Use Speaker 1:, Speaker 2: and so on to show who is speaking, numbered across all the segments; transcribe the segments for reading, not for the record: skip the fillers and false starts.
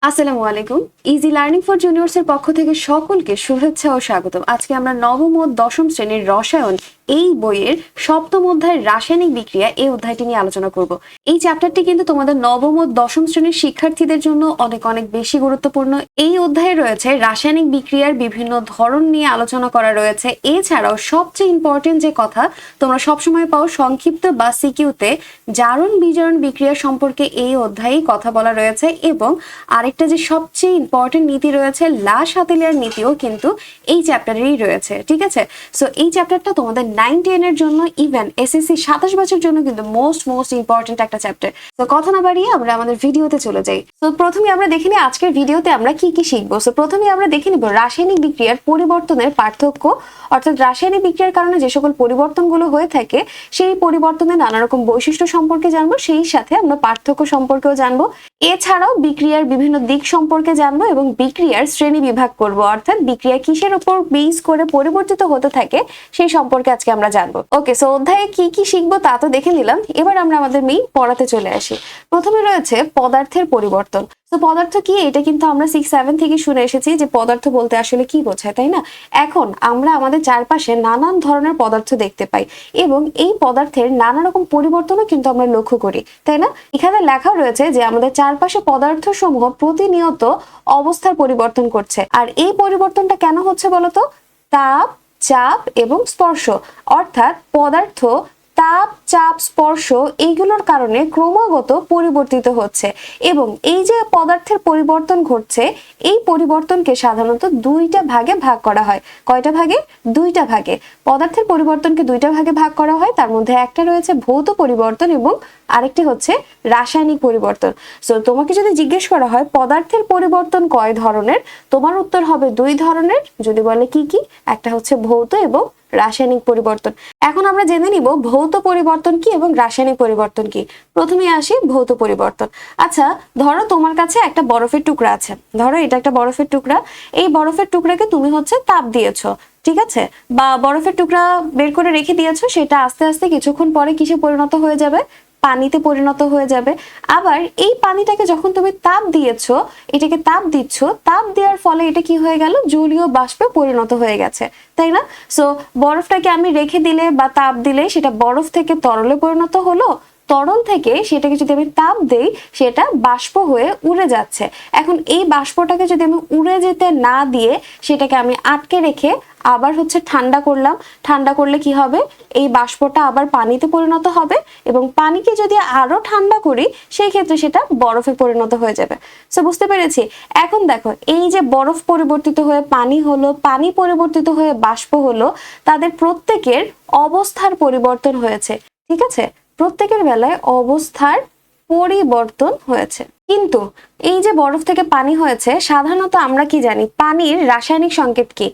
Speaker 1: আসসালামু আলাইকুম। Easy learning for juniors এর পক্ষ থেকে সকলকে শুভেচ্ছা ও স্বাগতম। আজকে আমরা নবম ও দশম শ্রেণীর রসায়ন এই বইয়ের সপ্তম অধ্যায়ের রাসায়নিক বিক্রিয়া এই অধ্যায়টি নিয়ে আলোচনা করব। এই চ্যাপ্টারটি কিন্তু তোমাদের নবম ও দশম শ্রেণীর শিক্ষার্থীদের জন্য অনেক অনেক বেশি গুরুত্বপূর্ণ। এই অধ্যায়ে রয়েছে রাসায়নিক বিক্রিয়ার বিভিন্ন ধরন নিয়ে আলোচনা করা রয়েছে। এছাড়াও সবচেয়ে ইম্পর্টেন্ট যে কথা তোমরা সবসময় পাও সংক্ষিপ্ত বা সিকিউতে জারণ বিজারণ বিক্রিয়া সম্পর্কে এই অধ্যায়েই কথা বলা রয়েছে এবং আরেকটা যে সবচেয়ে ইম্পর্টেন্ট নীতি রয়েছে লা শাতেলিয়ার নীতিও কিন্তু এই চ্যাপ্টারেরই রয়েছে। ঠিক আছে, সো এই চ্যাপ্টারটা তোমাদের 9-10 এর জন্য ইভেন এসএসসি 27 ব্যাচের জন্য কিন্তু মোস্ট ইম্পর্টেন্ট একটা চ্যাপ্টার। তো কথা না বাড়িয়ে আমরা আমাদের ভিডিওতে চলে যাই। তো প্রথমে আমরা দেখে নিই আজকের ভিডিওতে আমরা কি কি শিখবো। সো প্রথমে আমরা দেখে নিব রাসায়নিক বিক্রিয়ার পরিবর্তনের পার্থক্য, অর্থাৎ রাসায়নিক বিক্রিয়ার কারণে যে সকল পরিবর্তনগুলো হয়ে থাকে সেই পরিবর্তনের নানা রকম বৈশিষ্ট্য সম্পর্কে জানবো, সেই সাথে আমরা পার্থক্য সম্পর্কেও জানবো। এছাড়াও বিক্রিয়ার বিভিন্ন দিক সম্পর্কে জানবো এবং বিক্রিয়ার শ্রেণী বিভাগ করব, অর্থাৎ বিক্রিয়া কিসের উপর বেস করে পরিবর্তিত হতে থাকে সেই সম্পর্কে আজকে আমরা জানবো। ওকে, সো অধ্যায়ে কি কি শিখবো তা তো দেখে নিলাম, এবার আমরা আমাদের মেইন পড়াতে চলে আসি। প্রথমে রয়েছে পদার্থের পরিবর্তন। তো পদার্থ কি, এটা কিন্তু আমরা 6-7 থেকে শুনে এসেছি যে পদার্থ বলতে আসলে কি বোঝায়, তাই না? এখন আমরা আমাদের চারপাশে নানান ধরনের পদার্থ দেখতে পাই এবং এই পদার্থের নানা রকম পরিবর্তনও কিন্তু আমরা লক্ষ্য করি, তাই না? এখানে লেখা রয়েছে যে আমাদের চারপাশে পদার্থ সমূহ প্রতিনিয়ত অবস্থার পরিবর্তন করছে। আর এই পরিবর্তনটা কেন হচ্ছে বলতো? তাপ, চাপ এবং স্পর্শ, অর্থাৎ পদার্থ তাপ, চাপ, স্পর্শ এইগুলোর কারণে ক্রমাগত পরিবর্তিত হচ্ছে এবং এই যে পদার্থের পরিবর্তন ঘটছে এই পরিবর্তনকে সাধারণত দুইটা ভাগে ভাগ করা হয়। কয়টা ভাগে? দুইটা ভাগে। পদার্থের পরিবর্তনকে দুইটা ভাগে ভাগ করা হয়, তার মধ্যে একটা রয়েছে ভৌত পরিবর্তন এবং আরেকটি হচ্ছে রাসায়নিক পরিবর্তন। সো তোমাকে যদি জিজ্ঞেস করা হয় পদার্থের পরিবর্তন কয় ধরনের, তোমার উত্তর হবে দুই ধরনের। যদি বলে কি কি, একটা হচ্ছে ভৌত এবং রাসায়নিক পরিবর্তন। এখন আমরা জেনে নিব ভৌত পরিবর্তন কি এবং রাসায়নিক পরিবর্তন কি। প্রথমে আসি ভৌত পরিবর্তন। আচ্ছা, ধরো তোমার কাছে একটা বরফের টুকরা আছে, ধরো এটা একটা বরফের টুকরা। এই বরফের টুকরাকে তুমি হচ্ছে তাপ দিয়েছো, ঠিক আছে, বা বরফের টুকরা বের করে রেখে দিয়েছো, সেটা আস্তে আস্তে কিছুক্ষণ পরে কিসে পরিণত হয়ে যাবে? পানিতে পরিণত হয়ে যাবে। আবার এই পানিটাকে যখন তুমি তাপ দিয়েছো, এটাকে তাপ দিচ্ছ, তাপ দেওয়ার ফলে এটা কি হয়ে গেল? জলীয় বাষ্পে পরিণত হয়ে গেছে, তাই না? সো বরফটাকে আমি রেখে দিলে বা তাপ দিলে সেটা বরফ থেকে তরলে পরিণত হলো, তরল থেকে সেটাকে যদি আমি তাপ দেই সেটা বাষ্প হয়ে উড়ে যাচ্ছে। এখন এই বাষ্পটাকে যদি আমি উড়ে যেতে না দিয়ে সেটাকে আমি আটকে রেখে আবার হচ্ছে ঠান্ডা করলাম, ঠান্ডা করলে কি হবে? এই বাষ্পটা আবার পানিতে পরিণত হবে এবং পানিকে যদি আরো ঠান্ডা করি সেই ক্ষেত্রে সেটা বরফে পরিণত হয়ে যাবে। সো বুঝতে পেরেছি? এখন দেখো, এই যে বরফ পরিবর্তিত হয়ে পানি হলো, পানি পরিবর্তিত হয়ে বাষ্প হলো, তাদের প্রত্যেকের অবস্থার পরিবর্তন হয়েছে, ঠিক আছে? প্রত্যেকের বেলায় অবস্থার পরিবর্তন হয়েছে। কিন্তু এই যে বরফ থেকে পানি হয়েছে, সাধারণত আমরা কি জানি পানির রাসায়নিক সংকেত কি?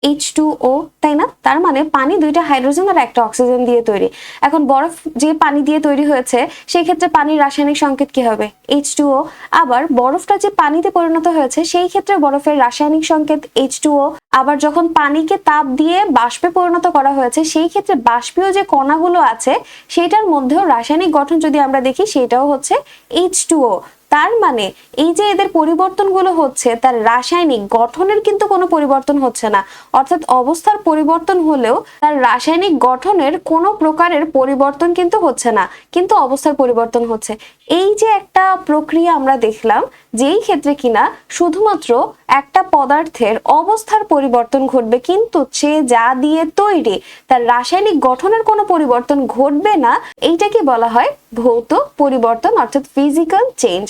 Speaker 1: H2O, তাই না? তার মানে পানি দুইটা হাইড্রোজেন আর একটা অক্সিজেন দিয়ে তৈরি। এখন বরফ যে পানি দিয়ে তৈরি হয়েছে সেই ক্ষেত্রে পানির রাসায়নিক সংকেত কি হবে? H2O। আবার বরফটা যে পানিতে পরিণত হয়েছে সেই ক্ষেত্রে বরফের রাসায়নিক সংকেত H2O। আবার যখন পানিকে তাপ দিয়ে বাষ্পে পরিণত করা হয়েছে সেই ক্ষেত্রে বাষ্পীয় যে কণাগুলো আছে সেটার মধ্যেও রাসায়নিক গঠন যদি আমরা দেখি সেটাও হচ্ছে H2O। তার মানে এই যে এদের পরিবর্তনগুলো হচ্ছে তার রাসায়নিক গঠনের কিন্তু কোনো পরিবর্তন হচ্ছে না, অর্থাৎ অবস্থার পরিবর্তন হলেও তার রাসায়নিক গঠনের কোনো প্রকারের পরিবর্তন কিন্তু হচ্ছে না, কিন্তু অবস্থার পরিবর্তন হচ্ছে। এই যে একটা প্রক্রিয়া আমরা দেখলাম, যেই ক্ষেত্রে কিনা শুধুমাত্র একটা পদার্থের অবস্থার পরিবর্তন ঘটবে কিন্তু সে যা দিয়ে তৈরি তার রাসায়নিক গঠনের কোনো পরিবর্তন ঘটবে না, এইটাকে বলা হয় ভৌত পরিবর্তন, অর্থাৎ ফিজিক্যাল চেঞ্জ।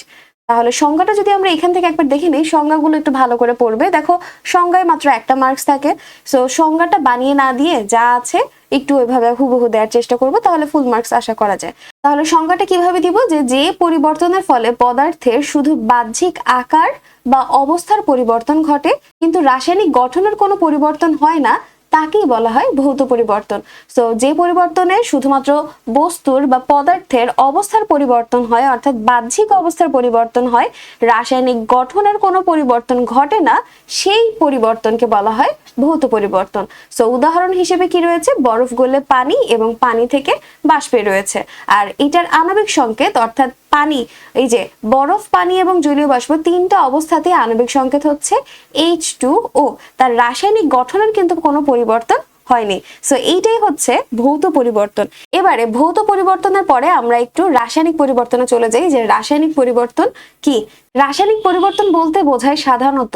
Speaker 1: তাহলে সংজ্ঞাটা যদি আমরা এখান থেকে একবার দেখে নিই, সংজ্ঞাগুলো একটু ভালো করে পড়বে। দেখো, সংজ্ঞায় মাত্র একটা মার্কস থাকে, সো সংজ্ঞাটা বানিয়ে না দিয়ে যা আছে একটু ওইভাবে হুবহু দেওয়ার চেষ্টা করবো, তাহলে ফুল মার্কস আশা করা যায়। তাহলে সংজ্ঞাটা কিভাবে দিব? যে পরিবর্তনের ফলে পদার্থের শুধু বাহ্যিক আকার বা অবস্থার পরিবর্তন ঘটে কিন্তু রাসায়নিক গঠনের কোনো পরিবর্তন হয় না, তাকেই বলা হয় ভৌত পরিবর্তন। সো যে পরিবর্তনে শুধুমাত্র বস্তুর বা পদার্থের অবস্থার পরিবর্তন হয়, অর্থাৎ বাহ্যিক অবস্থার পরিবর্তন হয়, রাসায়নিক গঠনের কোনো পরিবর্তন ঘটে না, সেই পরিবর্তনকে বলা হয় ভৌত পরিবর্তন। সো উদাহরণ হিসেবে কি রয়েছে, বরফ গলে পানি এবং পানি থেকে বাষ্প বের রয়েছে। আর এটার আণবিক সংকেত অর্থাৎ পানি, এই যে বরফ, পানি এবং জলীয় বাষ্প তিনটা অবস্থাতে আণবিক সংকেত হচ্ছে H2O। তার রাসায়নিক গঠনের কিন্তু কোনো পরিবর্তন হয়নি। সো এইটাই হচ্ছে ভৌত পরিবর্তন। এবারে ভৌত পরিবর্তনের পরে আমরা একটু রাসায়নিক পরিবর্তনে চলে যাই, যে রাসায়নিক পরিবর্তন কি। রাসায়নিক পরিবর্তন বলতে বোঝায় সাধারণত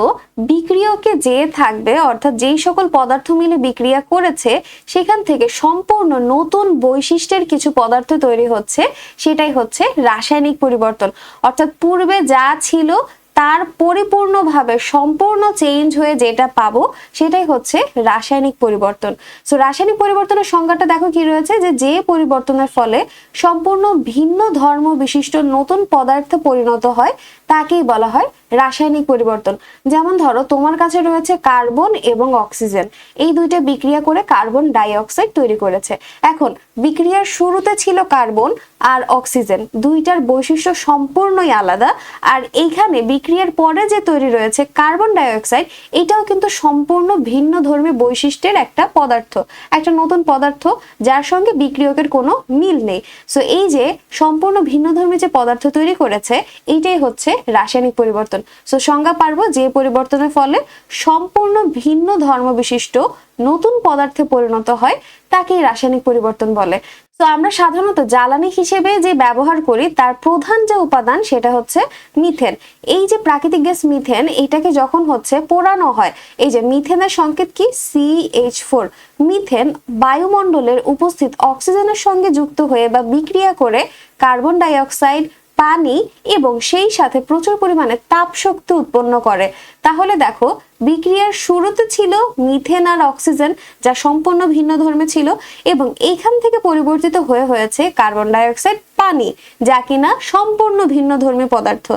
Speaker 1: বিক্রিয়কে যে থাকবে, অর্থাৎ যেই সকল পদার্থ মিলে বিক্রিয়া করেছে সেখান থেকে সম্পূর্ণ নতুন বৈশিষ্ট্যের কিছু পদার্থ তৈরি হচ্ছে, সেটাই হচ্ছে রাসায়নিক পরিবর্তন। অর্থাৎ পূর্বে যা ছিল তার পরিপূর্ণভাবে সম্পূর্ণ চেঞ্জ হয়ে যেটা পাবো সেটাই হচ্ছে রাসায়নিক পরিবর্তন। সো রাসায়নিক পরিবর্তনের সংজ্ঞাটা দেখো কি রয়েছে, যে পরিবর্তনের ফলে সম্পূর্ণ ভিন্ন ধর্ম বিশিষ্ট নতুন পদার্থে পরিণত হয় তাকেই বলা হয় রাসায়নিক পরিবর্তন। যেমন ধরো তোমার কাছে রয়েছে কার্বন এবং অক্সিজেন, এই দুইটা বিক্রিয়া করে কার্বন ডাই অক্সাইড তৈরি করেছে। এখন বিক্রিয়ার শুরুতে ছিল কার্বন আর অক্সিজেন, দুইটার বৈশিষ্ট্য সম্পূর্ণই আলাদা। আর এইখানে বিক্রিয়ার পরে যে তৈরি রয়েছে কার্বন ডাই অক্সাইড, এটাও কিন্তু সম্পূর্ণ ভিন্ন ধর্মী বৈশিষ্ট্যের একটা পদার্থ, একটা নতুন পদার্থ যার সঙ্গে বিক্রিয়কের কোনো মিল নেই। সো এই যে সম্পূর্ণ ভিন্ন ধর্মী যে পদার্থ তৈরি করেছে, এইটাই হচ্ছে রাসায়নিক পরিবর্তন। সো সংজ্ঞা পারবো, যে পরিবর্তনের ফলে সম্পূর্ণ ভিন্ন ধর্ম বিশিষ্ট নতুন পদার্থে পরিণত হয় তাকেই রাসায়নিক পরিবর্তন বলে। তো আমরা সাধারণত জ্বালানি হিসেবে যে ব্যবহার করি তার প্রধান যে উপাদান সেটা হচ্ছে মিথেন। এই যে প্রাকৃতিক গ্যাস মিথেন, এটাকে যখন হচ্ছে পোড়ানো হয়, এই যে মিথেনের সংকেত কি CH4, মিথেন বায়ুমণ্ডলের উপস্থিত অক্সিজেনের সঙ্গে যুক্ত হয়ে বা বিক্রিয়া করে কার্বন ডাই অক্সাইড, পানি এবং সেই সাথে প্রচুর পরিমাণে তাপ শক্তি উৎপন্ন করে। তাহলে দেখো বিক্রিয়ার শুরুতে ছিল মিথেন আর অক্সিজেন যা সম্পূর্ণ ভিন্ন ধর্মে ছিল, এবং এইখান থেকে পরিবর্তিত হয়েছে কার্বন ডাই অক্সাইড, পানি, যা কিনা সম্পূর্ণ ভিন্ন ধর্মী পদার্থ।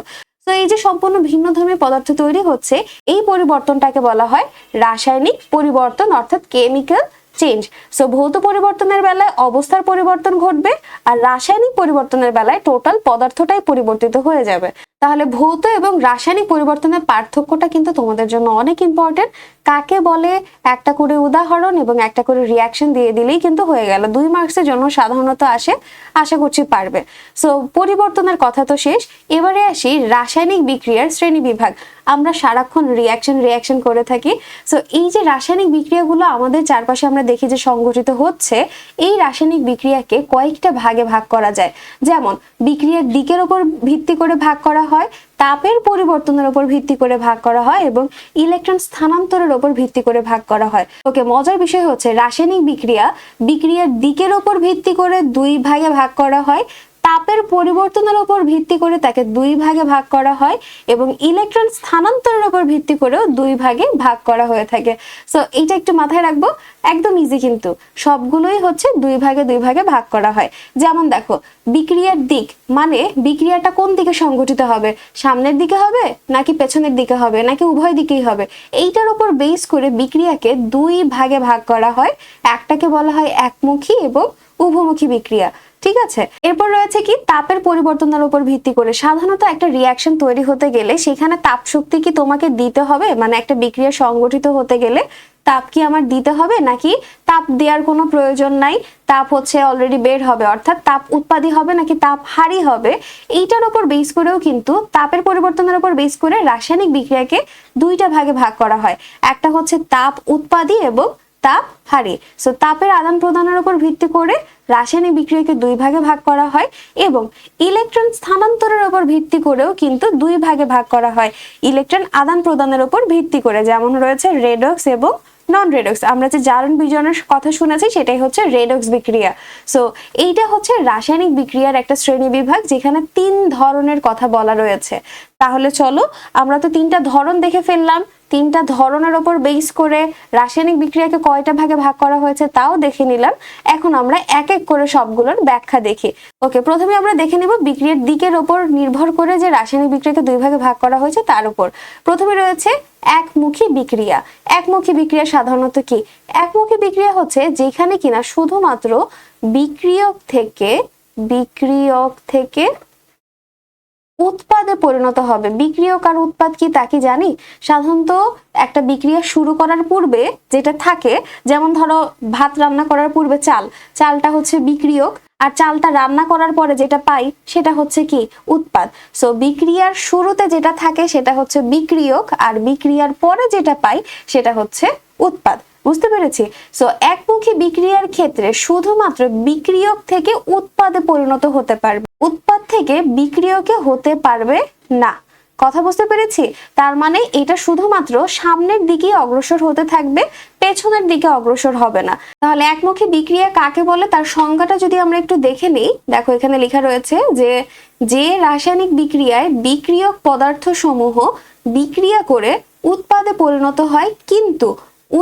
Speaker 1: তো এই যে সম্পূর্ণ ভিন্ন ধর্মী পদার্থ তৈরি হচ্ছে, এই পরিবর্তনটাকে বলা হয় রাসায়নিক পরিবর্তন অর্থাৎ কেমিক্যাল চেঞ্জ। সো ভৌত পরিবর্তনের বেলায় অবস্থার পরিবর্তন ঘটবে, আর রাসায়নিক পরিবর্তনের বেলায় টোটাল পদার্থটাই পরিবর্তিত হয়ে যাবে। তাহলে ভৌত এবং রাসায়নিক পরিবর্তনের পার্থক্যটা কিন্তু তোমাদের জন্য অনেক ইম্পর্টেন্ট। কাকে বলে একটা করে উদাহরণ এবং একটা করে রিয়াকশন দিয়ে দিলেই কিন্তু হয়ে গেল। 2 মার্কসের জন্য সাধারণত আসে, আশা করছি পারবে। সো পরিবর্তনের কথা তো শেষ, এবারে আসি রাসায়নিক বিক্রিয়ার শ্রেণী বিভাগ। আমরা সারাক্ষণ রিয়াকশন করে থাকি। সো এই যে রাসায়নিক বিক্রিয়াগুলো আমাদের চারপাশে আমরা দেখি যে সংঘটিত হচ্ছে, এই রাসায়নিক বিক্রিয়াকে কয়েকটা ভাগে ভাগ করা যায়। যেমন বিক্রিয়ার দিকের উপর ভিত্তি করে ভাগ করা হয়, তাপের পরিবর্তনের উপর ভিত্তি করে ভাগ করা হয় এবং ইলেকট্রন স্থানান্তরের উপর ভিত্তি করে ভাগ করা হয়। ওকে, মজার বিষয় হচ্ছে রাসায়নিক বিক্রিয়ার দিকের উপর ভিত্তি করে 2 ভাগে ভাগ করা হয়, তাপের পরিবর্তনের উপর ভিত্তি করে তাকে 2 ভাগে ভাগ করা হয় এবং ইলেকট্রন স্থানান্তরের উপর ভিত্তি করেও 2 ভাগে ভাগ করা হয়ে থাকে। সো এইটা একটু মাথায় রাখবো, একদম ইজি, কিন্তু সবগুলোই হচ্ছে 2 ভাগে ভাগ করা হয়। যেমন দেখো বিক্রিয়ার দিক মানে বিক্রিয়াটা কোন দিকে সংঘটিত হবে, সামনের দিকে হবে নাকি পেছনের দিকে হবে নাকি উভয় দিকেই হবে, এইটার উপর বেস করে বিক্রিয়াকে 2 ভাগে ভাগ করা হয়। একটাকে বলা হয় একমুখী এবং উভমুখী বিক্রিয়া। ঠিক আছে, এরপর রয়েছে কি তাপের পরিবর্তনের উপর ভিত্তি করে। সাধারণত একটা রিয়াকশন তৈরি হতে গেলে সেখানে তাপ শক্তি কি তোমাকে দিতে হবে, মানে একটা বিক্রিয়া সংগঠিত হতে গেলে তাপ কি আমার দিতে হবে নাকি তাপ দেওয়ার কোনো প্রয়োজন নাই, তাপ হচ্ছে অলরেডি বের হবে, অর্থাৎ তাপ উৎপাদী হবে নাকি তাপ হারি হবে, এইটার উপর বেস করেও কিন্তু তাপের পরিবর্তনের উপর বেস করে রাসায়নিক বিক্রিয়াকে 2টা ভাগে ভাগ করা হয়। একটা হচ্ছে তাপ উৎপাদী এবং তাপ হারি। সো তাপের আদান প্রদানের উপর ভিত্তি করে রাসায়নিক বিক্রিয়াকে 2 ভাগে ভাগ করা হয় এবং ইলেকট্রন স্থানান্তরের উপর ভিত্তি করেও কিন্তু 2 ভাগে ভাগ করা হয়, ইলেকট্রন আদান প্রদানের উপর ভিত্তি করে। যেমন রয়েছে রেডক্স এবং নন রেডক্স। আমরা যে জারণ বিজনের কথা শুনেছি সেটাই হচ্ছে রেডক্স বিক্রিয়া। সো এইটা হচ্ছে রাসায়নিক বিক্রিয়ার একটা শ্রেণী বিভাগ, যেখানে 3 ধরনের কথা বলা রয়েছে। তাহলে চলো আমরা তো 3টা ধরন দেখে ফেললাম, 3টা ধরনের উপর বেস করে রাসায়নিক বিক্রিয়াকে কয়টা ভাগে ভাগ করা হয়েছে তাও দেখে নিলাম। এখন আমরা এক এক করে সবগুলোর ব্যাখ্যা দেখি। ওকে, প্রথমে আমরা দেখে নিব বিক্রিয়ার দিকের উপর নির্ভর করে যে রাসায়নিক বিক্রিয়াকে 2 ভাগে ভাগ করা হয়েছে তার উপর। প্রথমে রয়েছে একমুখী বিক্রিয়া। একমুখী বিক্রিয়া সাধারণত কি? একমুখী বিক্রিয়া হচ্ছে যেখানে কিনা শুধুমাত্র বিক্রিয়ক থেকে উৎপাদে পরিণত হবে। বিক্রিয়ক আর উৎপাদ কি তা কি জানি? সাধারণত একটা বিক্রিয়া শুরু করার পূর্বে যেটা থাকে, যেমন ধরো ভাত রান্না করার পূর্বে চালটা হচ্ছে বিক্রিয়ক, আর চালটা রান্না করার পরে যেটা পাই সেটা হচ্ছে কি? উৎপাদ। সো বিক্রিয়ার শুরুতে যেটা থাকে সেটা হচ্ছে বিক্রিয়ক, আর বিক্রিয়ার পরে যেটা পাই সেটা হচ্ছে উৎপাদ। বুঝতে পেরেছি? সো একমুখী বিক্রিয়ার ক্ষেত্রে শুধুমাত্র বিক্রিয়ক থেকে উৎপাদে পরিণত হতে পারবে, উৎপাদ থেকে বিক্রিয়কে হতে পারবে না। কথা বুঝতে পেরেছি? তার মানে এটা শুধুমাত্র সামনের দিকেই অগ্রসর হতে থাকবে, পেছনের দিকে অগ্রসর হবে না। তাহলে একমুখী বিক্রিয়া কাকে বলে তার সংজ্ঞাটা যদি আমরা একটু দেখে নিই, দেখো এখানে লেখা রয়েছে যে রাসায়নিক বিক্রিয়ায় বিক্রিয়ক পদার্থ সমূহ বিক্রিয়া করে উৎপাদে পরিণত হয় কিন্তু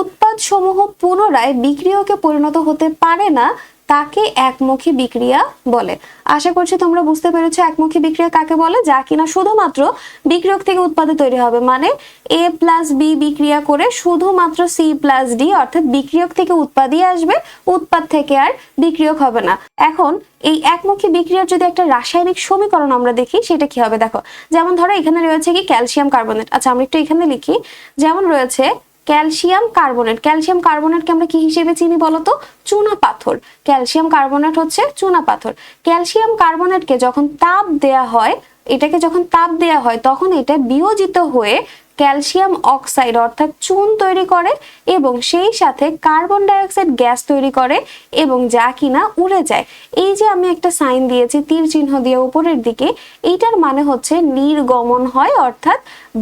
Speaker 1: উৎপাদ সমূহ পুনরায় বিক্রিয়কে পরিণত হতে পারে না, তাকে একমুখী বিক্রিয়া বলে। আশা করছি তোমরা বুঝতে পেরেছো একমুখী বিক্রিয়া কাকে বলে, যা কিনা শুধুমাত্র বিক্রিয়ক থেকে উৎপাদে তৈরি হবে। মানে A প্লাস B বিক্রিয়া করে শুধুমাত্র C প্লাস D অর্থাৎ বিক্রিয়ক থেকে উৎপাদই আসবে, উৎপাদ থেকে আর বিক্রিয়ক হবে না। এখন এই একমুখী বিক্রিয়ার যদি একটা রাসায়নিক সমীকরণ আমরা দেখি সেটা কি হবে দেখো। যেমন ধরো এখানে রয়েছে কি ক্যালসিয়াম কার্বনেট। আচ্ছা আমরা একটু এখানে লিখি, যেমন রয়েছে ক্যালসিয়াম কার্বনেট। ক্যালসিয়াম কার্বনেটকে আমরা কি হিসেবে চিনি বলতো? চুনা পাথর। ক্যালসিয়াম কার্বনেট হচ্ছে চুনা পাথর। ক্যালসিয়াম কার্বনেটকে যখন তাপ দেয়া হয়, এটাকে যখন তাপ দেয়া হয় তখন এটা বিয়োজিত হয়ে ক্যালসিয়াম অক্সাইড অর্থাৎ চুন তৈরি করে এবং সেই সাথে কার্বন ডাই অক্সাইড গ্যাস তৈরি করে এবং যা কিনা উড়ে যায়। এই যে আমি একটা সাইন দিয়েছি তীর চিহ্ন দিয়ে উপরের দিকে, এইটার মানে হচ্ছে নির্গমন হয় অর্থাৎ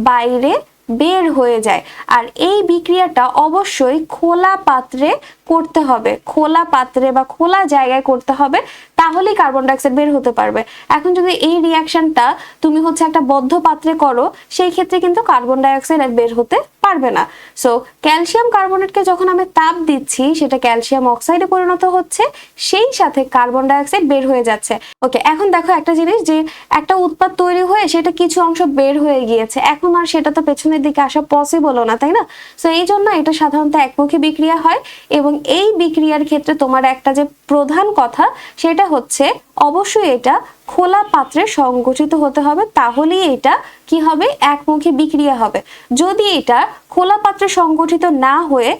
Speaker 1: বাইরে বের হয়ে যায়। আর এই বিক্রিয়াটা অবশ্যই খোলা পাত্রে করতে হবে, খোলা পাত্রে বা খোলা জায়গায় করতে হবে, তাহলেই কার্বন ডাইঅক্সাইড বের হতে পারবে। এখন যদি এই রিয়াকশনটা তুমি হচ্ছে একটা বদ্ধ পাত্রে করো, সেই ক্ষেত্রে কিন্তু কার্বন ডাইঅক্সাইড আর বের হতে পারবে না। সো ক্যালসিয়াম কার্বনেটকে যখন আমি তাপ দিচ্ছি সেটা ক্যালসিয়াম অক্সাইডে পরিণত হচ্ছে, সেই সাথে কার্বন ডাইঅক্সাইড বের হয়ে যাচ্ছে। ওকে, এখন দেখো একটা জিনিস, যে একটা উৎপাদ তৈরি হয়ে সেটা কিছু অংশ বের হয়ে গিয়েছে, এখন আর সেটা তো পেছনের দিকে আসা পসিবলও না, তাই না? সো এই জন্য এটা সাধারণত একমুখী বিক্রিয়া হয়। এবং এই বিক্রিয়ার ক্ষেত্রে তোমার একটা যে প্রধান কথা সেটা হচ্ছে অবশ্যই এটা খোলা পাত্রে সংগঠিত হতে হবে, তাহলেই এটা কি হবে? একমুখী বিক্রিয়া হবে। যদি এটা খোলা পাত্রে সংগঠিত না হয়ে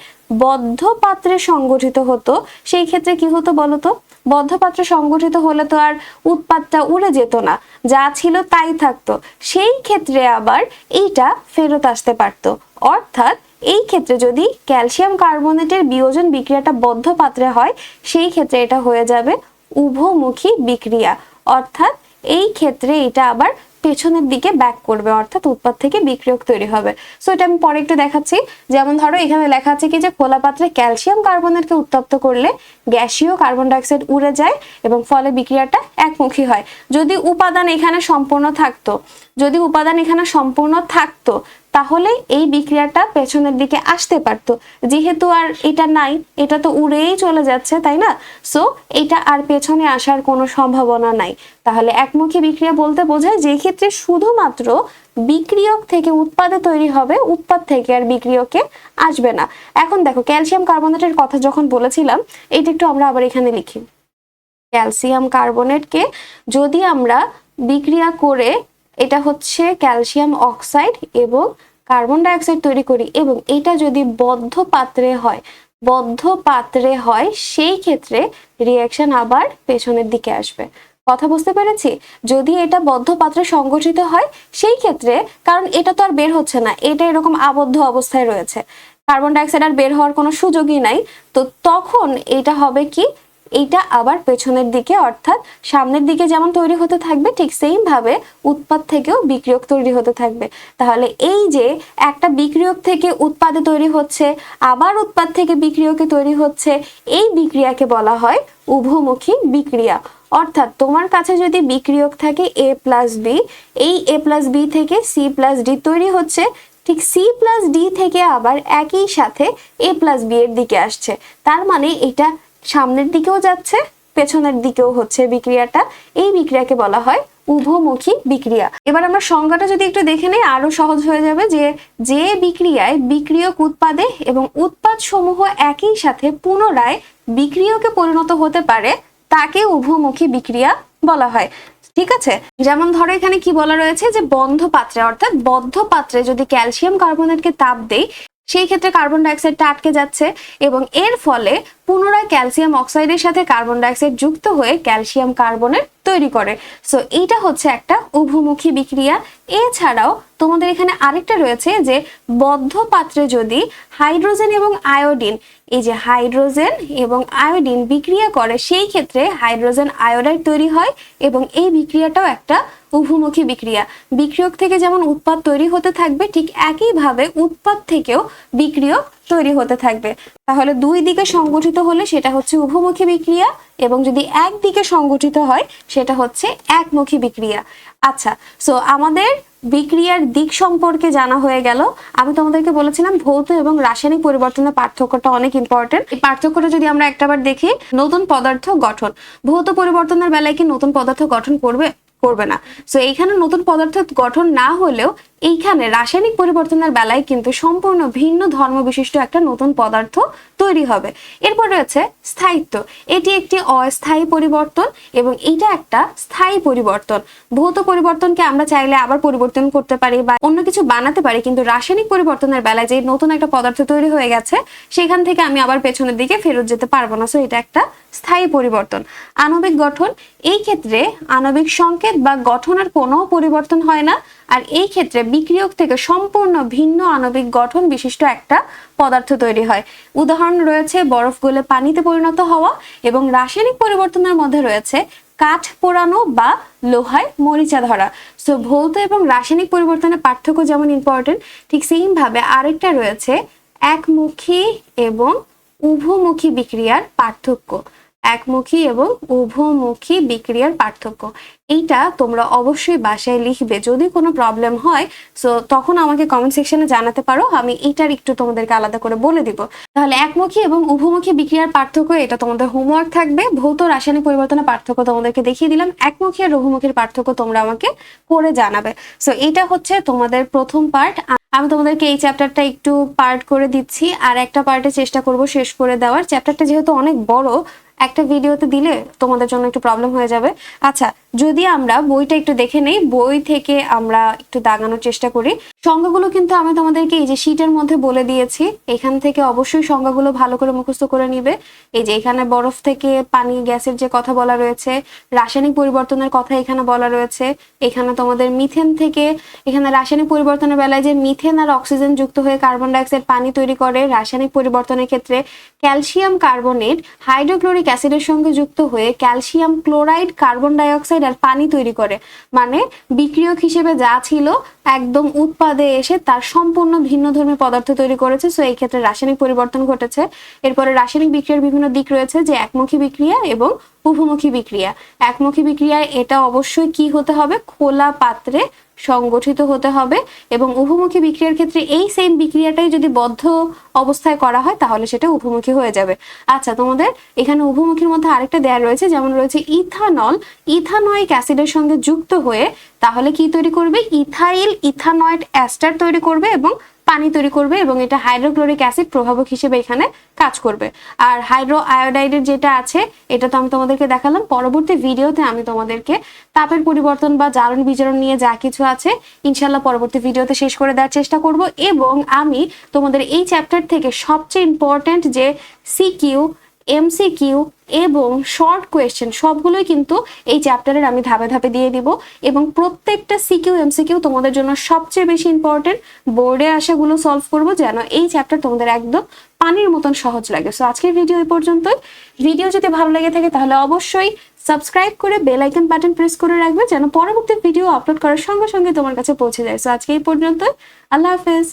Speaker 1: বদ্ধ পাত্রে সংগঠিত হতো, সেই ক্ষেত্রে কি হতো বলতো? বদ্ধ পাত্রে সংগঠিত হলে তো আর উৎপাদটা উড়ে যেত না, যা ছিল তাই থাকতো। সেই ক্ষেত্রে আবার এইটা ফেরত আসতে পারতো। অর্থাৎ এই ক্ষেত্রে যদি ক্যালসিয়াম কার্বনেটের বিয়োজন বিক্রিয়াটা বদ্ধ পাত্রে হয়, সেই ক্ষেত্রে এটা হয়ে যাবে উভমুখী বিক্রিয়া। অর্থাৎ এই ক্ষেত্রে এটা আবার পেছনের দিকে ব্যাক করবে, অর্থাৎ উৎপাদ থেকে বিক্রিয়ক তৈরি হবে। সো এটা আমি পরে একটু দেখাচ্ছি। যেমন ধরো এখানে লেখা আছে কি যে খোলা পাত্রে ক্যালসিয়াম কার্বনেটকে উত্তপ্ত করলে গ্যাসীয় কার্বন ডাইঅক্সাইড উড়ে যায় এবং ফলে বিক্রিয়াটা একমুখী হয়। যদি উপাদান এখানে সম্পূর্ণ থাকতো, যদি উপাদান এখানে সম্পূর্ণ থাকতো তাহলে এই বিক্রিয়াটা পেছনের দিকে আসতে পারতো। যেহেতু আর এটা নাই, এটা তো উড়েই চলে যাচ্ছে, তাই না? সো এটা আর পেছনে আসার কোনো সম্ভাবনা নাই। তাহলে একমুখী বিক্রিয়া বলতে বোঝায় যে ক্ষেত্রে শুধুমাত্র বিক্রিয়ক থেকে উৎপাদে তৈরি হবে, উৎপাদ থেকে আর বিক্রিয়কে আসবে না। এখন দেখো ক্যালসিয়াম কার্বনেটের কথা যখন বলেছিলাম, এটা একটু আমরা আবার এখানে লিখি। ক্যালসিয়াম কার্বনেটকে যদি আমরা বিক্রিয়া করে এটা হচ্ছে ক্যালসিয়াম অক্সাইড এবং কার্বন ডাইঅক্সাইড তৈরি করি এবং এটা যদি বদ্ধ পাত্রে হয়, বদ্ধ পাত্রে হয়, সেই ক্ষেত্রে রিঅ্যাকশন আবার পেছনের দিকে আসবে। কথা বুঝতে পেরেছি? যদি এটা বদ্ধ পাত্রে সংগঠিত হয় সেই ক্ষেত্রে, কারণ এটা তো আর বের হচ্ছে না, এটা এরকম আবদ্ধ অবস্থায় রয়েছে, কার্বন ডাইঅক্সাইড আর বের হওয়ার কোনো সুযোগই নাই, তো তখন এটা হবে কি? এইটা আবার পেছনের দিকে অর্থাৎ সামনের দিকে যেমন তৈরি হতে থাকবে, ঠিক সেম ভাবে উৎপাদ থেকেও বিক্রিয়ক তৈরি হতে থাকবে। তাহলে এই যে একটা বিক্রিয়ক থেকে উৎপাদে তৈরি হচ্ছে, আবার উৎপাদ থেকে বিক্রিয়কে তৈরি হচ্ছে, এই বিক্রিয়াকে বলা হয় উভমুখী বিক্রিয়া। অর্থাৎ তোমার কাছে যদি বিক্রিয়ক থাকে A প্লাস বি, এই A প্লাস বি থেকে C প্লাস ডি তৈরি হচ্ছে, ঠিক C প্লাস ডি থেকে আবার একই সাথে A প্লাস বি এর দিকে আসছে। তার মানে এটা সামনের দিকেও যাচ্ছে, পেছনের দিকেও হচ্ছে বিক্রিয়াটা। এই বিক্রিয়াকে বলা হয় উভমুখী বিক্রিয়া। এবার আমরা সংজ্ঞাটা যদি একটু দেখে নেই আরো সহজ হয়ে যাবে, যে বিক্রিয়ায় বিক্রিয়ক উৎপাদে এবং উৎপাদ সমূহ একই সাথে পুনরায় বিক্রিয়কে পরিণত হতে পারে তাকে উভমুখী বিক্রিয়া বলা হয়। ঠিক আছে, যেমন ধরো এখানে কি বলা রয়েছে যে বন্ধ পাত্রে অর্থাৎ বদ্ধ পাত্রে যদি ক্যালসিয়াম কার্বনেটকে তাপ দেই সেই ক্ষেত্রে কার্বন ডাইঅক্সাইডটা আটকে যাচ্ছে এবং এর ফলে পুনরায় ক্যালসিয়াম অক্সাইডের সাথে কার্বন ডাইঅক্সাইড যুক্ত হয়ে ক্যালসিয়াম কার্বনেট তৈরি করে। সো এইটা হচ্ছে একটা উভমুখী বিক্রিয়া। এছাড়াও তোমাদের এখানে আরেকটা রয়েছে যে বদ্ধ পাত্রে যদি হাইড্রোজেন এবং আয়োডিন, এই যে হাইড্রোজেন এবং আয়োডিন বিক্রিয়া করে সেই ক্ষেত্রে হাইড্রোজেন আয়োডাইড তৈরি হয় এবং এই বিক্রিয়াটাও একটা উভমুখী বিক্রিয়া। বিক্রিয়ক থেকে যেমন উৎপাদ তৈরি হতে থাকবে ঠিক একইভাবে উৎপাদ থেকেও বিক্রিয়ক তৈরি হতে থাকবে। তাহলে দুই দিকে সংগঠিত হলে সেটা হচ্ছে উভমুখী বিক্রিয়া এবং যদি একদিকে সংগঠিত হয় সেটা হচ্ছে একমুখী বিক্রিয়া। আচ্ছা, সো আমাদের বিক্রিয়ার দিক সম্পর্কে জানা হয়ে গেল। আমি তোমাদেরকে বলেছিলাম ভৌত এবং রাসায়নিক পরিবর্তনের পার্থক্যটা অনেক ইম্পর্টেন্ট। এই পার্থক্যটা যদি আমরা একটাবার দেখি, নতুন পদার্থ গঠন, ভৌত পরিবর্তনের বেলায় কি নতুন পদার্থ গঠন করবে না। সো এইখানে নতুন পদার্থ গঠন না হলেও এইখানে রাসায়নিক পরিবর্তনের বেলায় কিন্তু সম্পূর্ণ ভিন্ন ধর্ম বিশিষ্ট একটা নতুন পদার্থ তৈরি হবে। এরপর রয়েছে স্থায়িত্ব, এটি একটি অস্থায়ী পরিবর্তন এবং এটা একটা স্থায়ী পরিবর্তন। ভৌত পরিবর্তনকে আমরা চাইলে আবার পরিবর্তন করতে পারি বা অন্য কিছু বানাতে পারি, কিন্তু রাসায়নিক পরিবর্তনের বেলায় যে নতুন একটা পদার্থ তৈরি হয়ে গেছে সেখান থেকে আমি আবার পেছনের দিকে ফেরত যেতে পারবো না। সো এটা একটা স্থায়ী পরিবর্তন। আণবিক গঠন, এই ক্ষেত্রে আণবিক সংকেত বা গঠনের কোনো পরিবর্তন হয় না, আর এই ক্ষেত্রে বিক্রিয়ক থেকে সম্পূর্ণ ভিন্ন আণবিক গঠন বিশিষ্ট একটা পদার্থ তৈরি হয়। উদাহরণ রয়েছে বরফ গলে পানিতে পরিণত হওয়া এবং রাসায়নিক পরিবর্তনের মধ্যে রয়েছে কাঠ পোড়ানো বা লোহায় মরিচা ধরা। সো ভৌত এবং রাসায়নিক পরিবর্তনের পার্থক্য যেমন ইম্পর্টেন্ট, ঠিক সেইম ভাবে আরেকটা রয়েছে একমুখী এবং উভমুখী বিক্রিয়ার পার্থক্য। একমুখী এবং উভমুখী বিক্রিয়ার পার্থক্য এইটা তোমরা অবশ্যই বাসায় লিখবে। যদি কোনো প্রবলেম হয় সো তখন আমাকে কমেন্ট সেকশনে জানাতে পারো, আমি এটার একটু তোমাদেরকে আলাদা করে বলে দিব। তাহলে একমুখী এবং উভমুখী বিক্রিয়ার পার্থক্য এটা তোমাদের হোমওয়ার্ক থাকবে। ভৌত রাসায়নিক পরিবর্তনের পার্থক্য তোমাদেরকে দেখিয়ে দিলাম, একমুখী আর উভমুখীর পার্থক্য তোমরা আমাকে করে জানাবে। সো এটা হচ্ছে তোমাদের প্রথম পার্ট। আমি তোমাদেরকে এই চ্যাপ্টারটা একটু পার্ট করে দিচ্ছি, আর একটা পার্টে চেষ্টা করব শেষ করে দেওয়ার। চ্যাপ্টারটা যেহেতু অনেক বড়, একটা ভিডিওতে দিলে তোমাদের জন্য একটু প্রবলেম হয়ে যাবে। আচ্ছা, যদি আমরা বইটা একটু দেখে নেই, বই থেকে আমরা একটু দাগানোর চেষ্টা করি। সংজ্ঞাগুলো কিন্তু আমি তোমাদেরকে এই যে শীটের মধ্যে বলে দিয়েছি, এখান থেকে অবশ্যই সংজ্ঞাগুলো ভালো করে মুখস্থ করে নিবে। এই যে এখানে বরফ থেকে পানি গ্যাসের যে কথা বলা রয়েছে, রাসায়নিক পরিবর্তনের কথা এখানে বলা রয়েছে। এখানে তোমাদের মিথেন থেকে, এখানে রাসায়নিক পরিবর্তনের বেলায় যে মিথেন আর অক্সিজেন যুক্ত হয়ে কার্বন ডাইঅক্সাইড পানি তৈরি করে, রাসায়নিক পরিবর্তনের ক্ষেত্রে ক্যালসিয়াম কার্বনেট হাইড্রোক্লোরিক অ্যাসিডের সঙ্গে যুক্ত হয়ে ক্যালসিয়াম ক্লোরাইড কার্বন ডাইঅক্সাইড আর পানি তৈরি করে। মানে বিক্রিয়ক হিসেবে যা ছিল একদম উৎপাদে এসে তার সম্পূর্ণ ভিন্ন ধর্মী পদার্থ তৈরি করেছে। সো এই ক্ষেত্রে রাসায়নিক পরিবর্তন ঘটেছে। এরপরে রাসায়নিক বিক্রিয়ার বিভিন্ন দিক রয়েছে, যে একমুখী বিক্রিয়া এবং উভমুখী বিক্রিয়া। একমুখী বিক্রিয়ায় এটা অবশ্যই কি হতে হবে, খোলা পাত্রে সংগঠিত হতে হবে, এবং উভমুখী বিক্রিয়ার ক্ষেত্রে এই সেম বিক্রিয়াটাই যদি বদ্ধ অবস্থায় করা হয় তাহলে সেটা উভমুখী হয়ে যাবে। আচ্ছা, তোমাদের এখানে উভমুখীর মধ্যে আরেকটা দেয়া রয়েছে, যেমন রয়েছে ইথানল ইথানোয়িক অ্যাসিডের সঙ্গে যুক্ত হয়ে তাহলে কি তৈরি করবে, ইথাইল ইথানয়েড এস্টার তৈরি করবে এবং পানি তৈরি করবে, এবং এটা হাইড্রোক্লোরিক অ্যাসিড প্রভাবক হিসেবে এখানে কাজ করবে। আর হাইড্রো আয়োডাইডের যেটা আছে এটা তো আমি তোমাদেরকে দেখালাম। পরবর্তী ভিডিওতে আমি তোমাদেরকে তাপের পরিবর্তন বা জ্বালানি বিজারণ নিয়ে যা কিছু আছে ইনশাল্লাহ পরবর্তী ভিডিওতে শেষ করে দেওয়ার চেষ্টা করব, এবং আমি তোমাদের এই চ্যাপ্টার থেকে সবচেয়ে ইম্পর্টেন্ট যে সিকিউ, এমসিকিউ এবং শর্ট কোয়েশ্চেন সবগুলোই কিন্তু এই চ্যাপ্টারের আমি ধাপে ধাপে দিয়ে দিব, এবং প্রত্যেকটা সিকিউ এমসিকিউ তোমাদের জন্য সবচেয়ে বেশি ইম্পর্টেন্ট। বোর্ডে আসাগুলো সলভ করব যেন এই চ্যাপ্টার তোমাদের একদম পানির মতন সহজ লাগে। সো আজকের ভিডিও এই পর্যন্তই। ভিডিও যদি ভালো লেগে থাকে তাহলে অবশ্যই সাবস্ক্রাইব করে বেল আইকন বাটন প্রেস করে রাখবে যেন পরবর্তী ভিডিও আপলোড করার সঙ্গে সঙ্গে তোমার কাছে পৌঁছে যায়। সো আজকে এই পর্যন্তই, আল্লাহ হাফেজ।